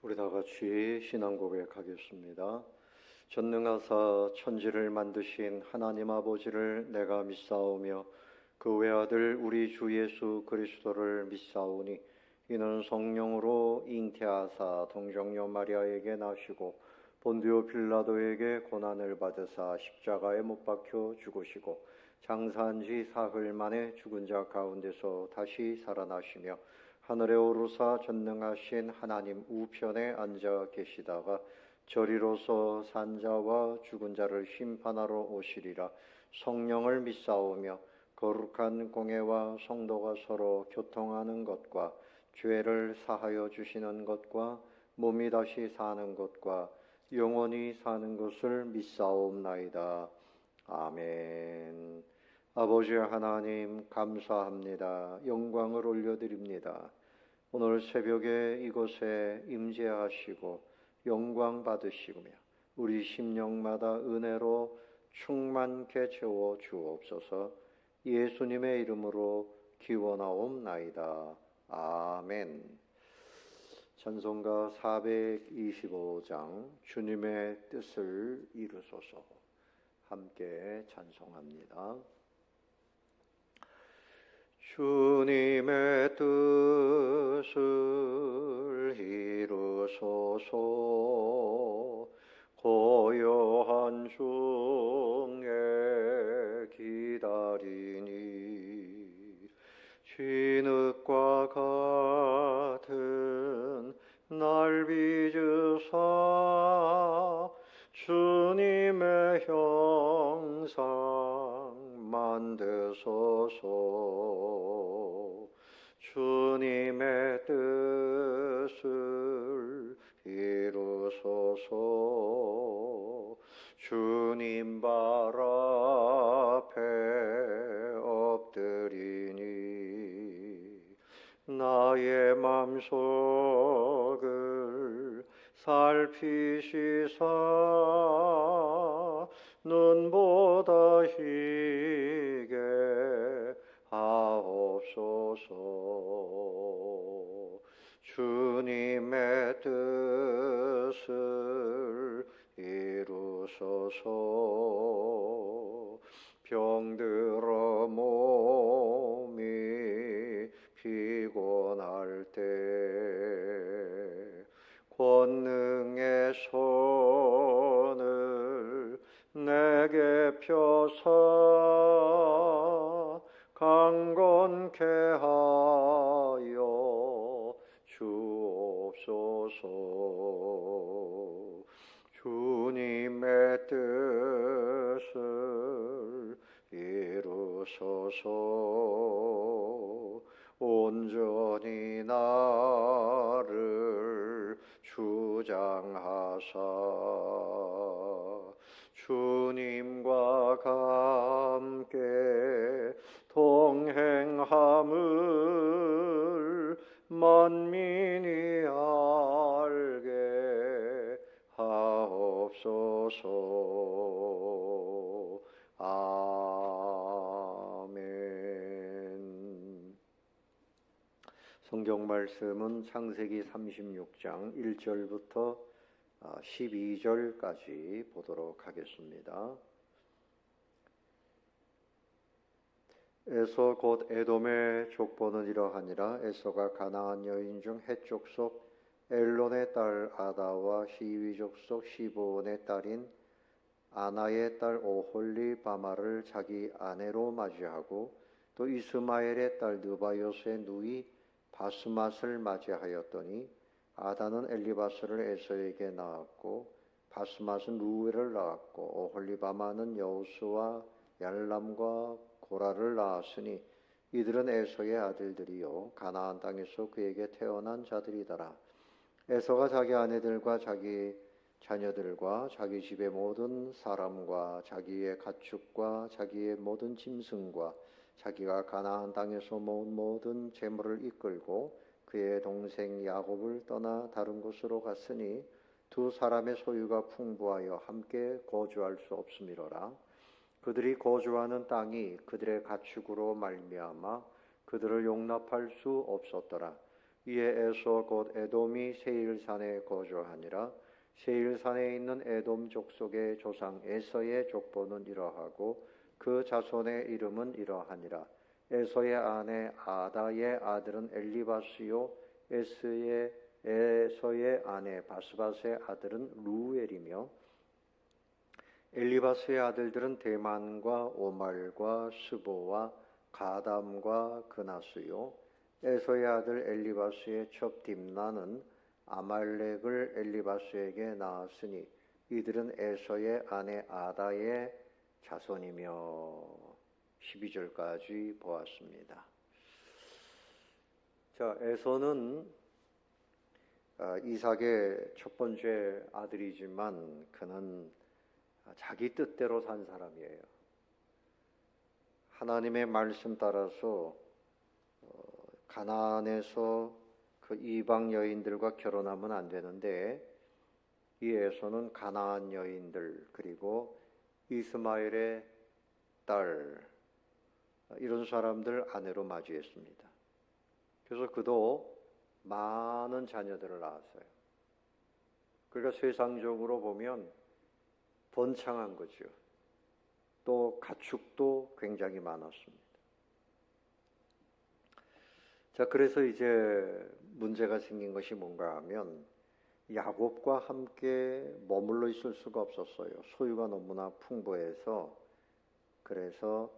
우리 다 같이 신앙 고백하겠습니다. 전능하사 천지를 만드신 하나님 아버지를 내가 믿사오며 그 외아들 우리 주 예수 그리스도를 믿사오니 이는 성령으로 잉태하사 동정녀 마리아에게 나시고 본디오 빌라도에게 고난을 받으사 십자가에 못 박혀 죽으시고 장사한 지 사흘 만에 죽은 자 가운데서 다시 살아나시며 하늘에 오르사 전능하신 하나님 우편에 앉아 계시다가 저리로서 산자와 죽은 자를 심판하러 오시리라. 성령을 믿사오며 거룩한 공회와 성도가 서로 교통하는 것과 죄를 사하여 주시는 것과 몸이 다시 사는 것과 영원히 사는 것을 믿사옵나이다. 아멘. 아버지 하나님 감사합니다. 영광을 올려드립니다. 오늘 새벽에 이곳에 임재하시고 영광 받으시며 우리 심령마다 은혜로 충만케 채워 주옵소서. 예수님의 이름으로 기원하옵나이다. 아멘. 찬송가 425장 주님의 뜻을 이루소서 함께 찬송합니다. 주님의 뜻을 이루소서. 고요한 중에 기다리니 진흙과 같은 날 빚으사 주님의 형상 만드소서. 주님의 뜻을 이루소서. 주님 발 앞에 엎드리니 나의 맘속을 살피시사 눈보다 희게 하옵소서. 주님의 뜻을 이루소서. 병들어 몸이 피곤할 때 권능의 손을 내게 펴사 강건케 하여 주옵소서. 주님의 뜻을 이루소서. 온전히 나를 주장하사 주님과 함께 동행함을 만민이 알게 하옵소서. 아멘. 성경 말씀은 창세기 36장 1절부터 12절까지 보도록 하겠습니다. 에서 곧 에돔의 족보는 이러하니라. 에서가 가나안 여인 중 헷 족속 엘론의 딸 아다와 시위 족속 시브온의 딸인 아나의 딸 오홀리바마를 자기 아내로 맞이하고 또 이스마엘의 딸 느바요스의 누이 바스맛을 맞이하였더니 아다는 엘리바스를 에서에게 낳았고 바스맛은 루엘을 낳았고 오홀리바마는 여우스와 얄람과 고라를 낳았으니 이들은 에서의 아들들이요 가나안 땅에서 그에게 태어난 자들이더라. 에서가 자기 아내들과 자기 자녀들과 자기 집의 모든 사람과 자기의 가축과 자기의 모든 짐승과 자기가 가나안 땅에서 모은 모든 재물을 이끌고 그의 동생 야곱을 떠나 다른 곳으로 갔으니 두 사람의 소유가 풍부하여 함께 거주할 수 없음이로라. 그들이 거주하는 땅이 그들의 가축으로 말미암아 그들을 용납할 수 없었더라. 이에 에서 곧 에돔이 세일산에 거주하니라. 세일산에 있는 에돔 족속의 조상 에서의 족보는 이러하고 그 자손의 이름은 이러하니라. 에서의 아내 아다의 아들은 엘리바스요 에서의 아내 바스바스의 아들은 루엘이며 엘리바스의 아들들은 대만과 오말과 스보와 가담과 그나스요. 에서의 아들 엘리바스의 첩 딥나는 아말렉을 엘리바스에게 낳았으니 이들은 에서의 아내 아다의 자손이며 12절까지 보았습니다. 자, 에서는 이삭의 첫 번째 아들이지만 그는 자기 뜻대로 산 사람이에요. 하나님의 말씀 따라서 가나안에서 그 이방 여인들과 결혼하면 안 되는데 이 에서는 가나안 여인들 그리고 이스마엘의 딸 이런 사람들 아내로 맞이했습니다. 그래서 그도 많은 자녀들을 낳았어요. 그러니까 세상적으로 보면 번창한 거죠. 또 가축도 굉장히 많았습니다. 자, 그래서 이제 문제가 생긴 것이 뭔가 하면 야곱과 함께 머물러 있을 수가 없었어요. 소유가 너무나 풍부해서 그래서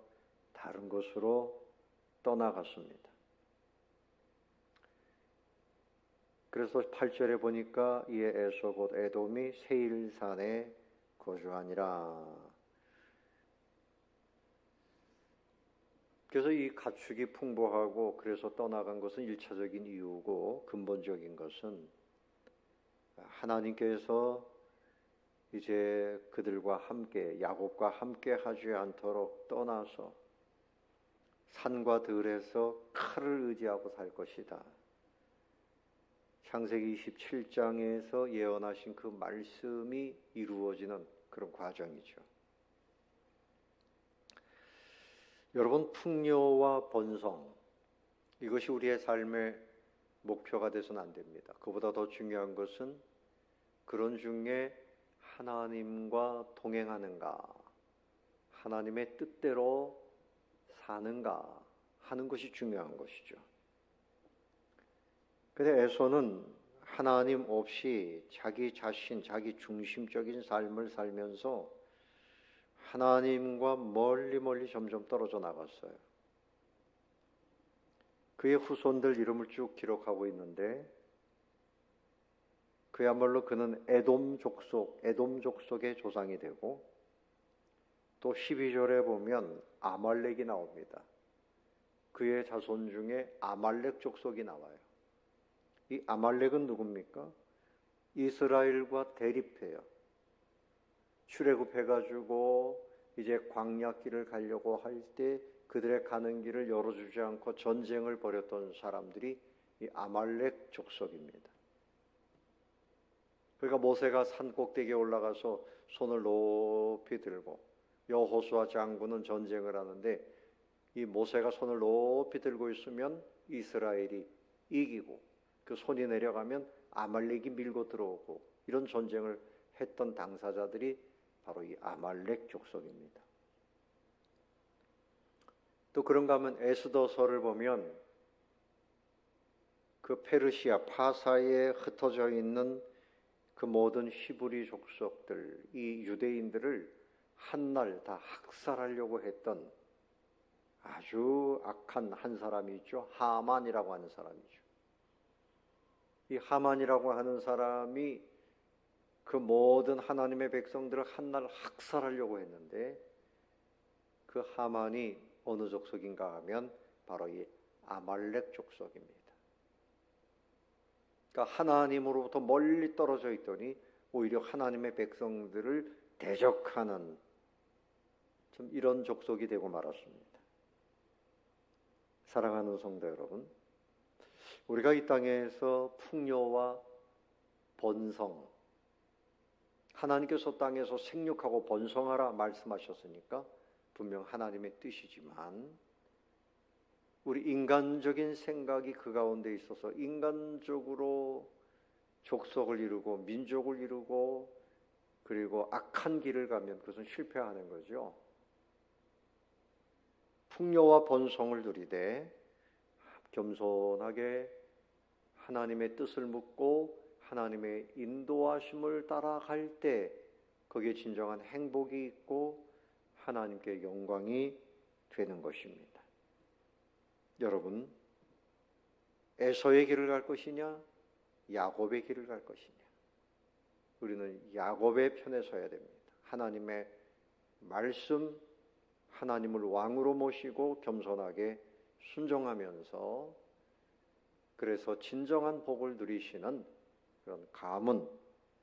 다른 곳으로 떠나갔습니다. 그래서 8절에 보니까 이에 에서 곧 에돔이 세일산에 거주하니라. 그래서 이 가축이 풍부하고 그래서 떠나간 것은 일차적인 이유고 근본적인 것은 하나님께서 이제 그들과 함께 야곱과 함께 하지 않도록 떠나서 산과 들에서 칼을 의지하고 살 것이다. 창세기 27장에서 예언하신 그 말씀이 이루어지는 그런 과정이죠. 여러분, 풍요와 번성 이것이 우리의 삶의 목표가 돼서는 안 됩니다. 그보다 더 중요한 것은 그런 중에 하나님과 동행하는가, 하나님의 뜻대로 사는가 하는 것이 중요한 것이죠. 근데 에서는 하나님 없이 자기 자신, 자기 중심적인 삶을 살면서 하나님과 멀리 점점 떨어져 나갔어요. 그의 후손들 이름을 쭉 기록하고 있는데 그야말로 그는 에돔 족속의 조상이 되고 또 12절에 보면 아말렉이 나옵니다. 그의 자손 중에 아말렉 족속이 나와요. 이 아말렉은 누굽니까? 이스라엘과 대립해요. 출애굽해가지고 이제 광야길을 가려고 할 때 그들의 가는 길을 열어주지 않고 전쟁을 벌였던 사람들이 이 아말렉 족속입니다. 그러니까 모세가 산 꼭대기에 올라가서 손을 높이 들고 여호수아 장군은 전쟁을 하는데 이 모세가 손을 높이 들고 있으면 이스라엘이 이기고 그 손이 내려가면 아말렉이 밀고 들어오고 이런 전쟁을 했던 당사자들이 바로 이 아말렉 족속입니다. 또 그런가 하면 에스더서를 보면 그 페르시아 파사에 흩어져 있는 그 모든 히브리 족속들, 이 유대인들을 한날 다 학살하려고 했던 아주 악한 한 사람이 있죠. 하만이라고 하는 사람이죠. 이 하만이라고 하는 사람이 그 모든 하나님의 백성들을 한날 학살하려고 했는데 그 하만이 어느 족속인가 하면 바로 이 아말렉 족속입니다. 그러니까 하나님으로부터 멀리 떨어져 있더니 오히려 하나님의 백성들을 대적하는 좀 이런 족속이 되고 말았습니다. 사랑하는 성도 여러분, 우리가 이 땅에서 풍요와 번성, 하나님께서 땅에서 생육하고 번성하라 말씀하셨으니까 분명 하나님의 뜻이지만 우리 인간적인 생각이 그 가운데 있어서 인간적으로 족속을 이루고 민족을 이루고 그리고 악한 길을 가면 그것은 실패하는 거죠. 풍요와 번성을 누리되 겸손하게 하나님의 뜻을 묻고 하나님의 인도하심을 따라갈 때 거기에 진정한 행복이 있고 하나님께 영광이 되는 것입니다. 여러분, 에서의 길을 갈 것이냐 야곱의 길을 갈 것이냐? 우리는 야곱의 편에 서야 됩니다. 하나님의 말씀, 하나님을 왕으로 모시고 겸손하게 순종하면서 그래서 진정한 복을 누리시는 그런 가문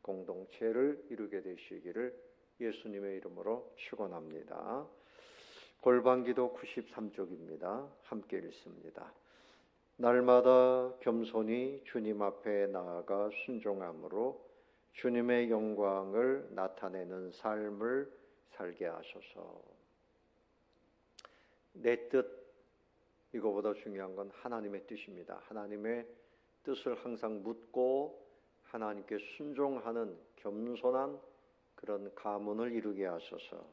공동체를 이루게 되시기를 예수님의 이름으로 축원합니다. 골방기도 93쪽입니다. 함께 읽습니다. 날마다 겸손히 주님 앞에 나아가 순종함으로 주님의 영광을 나타내는 삶을 살게 하소서. 내 뜻, 이거보다 중요한 건 하나님의 뜻입니다. 하나님의 뜻을 항상 묻고 하나님께 순종하는 겸손한 그런 가문을 이루게 하소서.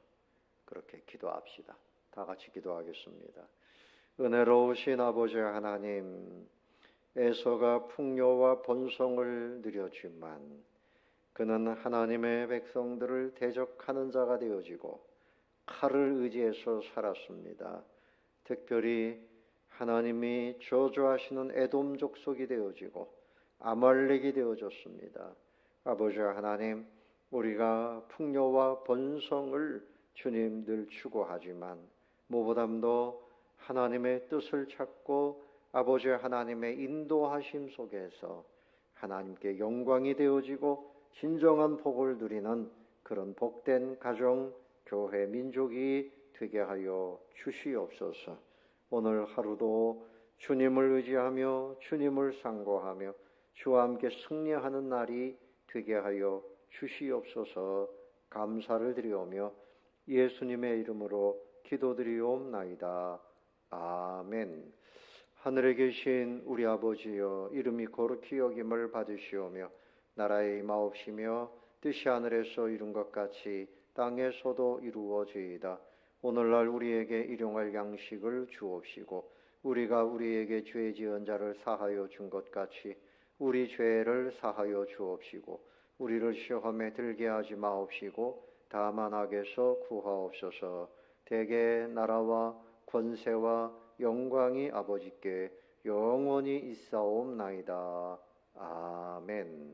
그렇게 기도합시다. 다 같이 기도하겠습니다. 은혜로우신 아버지 하나님, 에서가 풍요와 번성을 누렸지만 그는 하나님의 백성들을 대적하는 자가 되어지고 칼을 의지해서 살았습니다. 특별히 하나님이 저주하시는 에돔 족속이 되어지고 아말렉이 되어졌습니다. 아버지 하나님, 우리가 풍요와 번성을 주님 늘 추구하지만 무엇보다도 하나님의 뜻을 찾고 아버지 하나님의 인도하심 속에서 하나님께 영광이 되어지고 진정한 복을 누리는 그런 복된 가정, 교회, 민족이 되게 하여 주시옵소서. 오늘 하루도 주님을 의지하며 주님을 상고하며 주와 함께 승리하는 날이 되게 하여 주시옵소서. 감사를 드리오며 예수님의 이름으로 기도드리옵나이다. 아멘. 하늘에 계신 우리 아버지여, 이름이 거룩히 여김을 받으시오며 나라의 임하옵시며 뜻이 하늘에서 이룬 것 같이 땅에서도 이루어지이다. 오늘날 우리에게 일용할 양식을 주옵시고 우리가 우리에게 죄 지은 자를 사하여 준 것 같이 우리 죄를 사하여 주옵시고 우리를 시험에 들게 하지 마옵시고 다만 악에서 구하옵소서. 대개 나라와 권세와 영광이 아버지께 영원히 있사옵나이다. 아멘.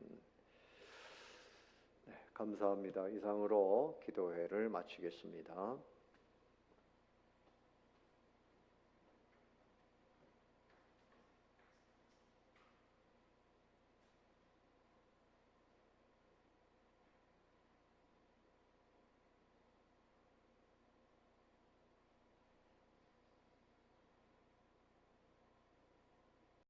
네, 감사합니다. 이상으로 기도회를 마치겠습니다.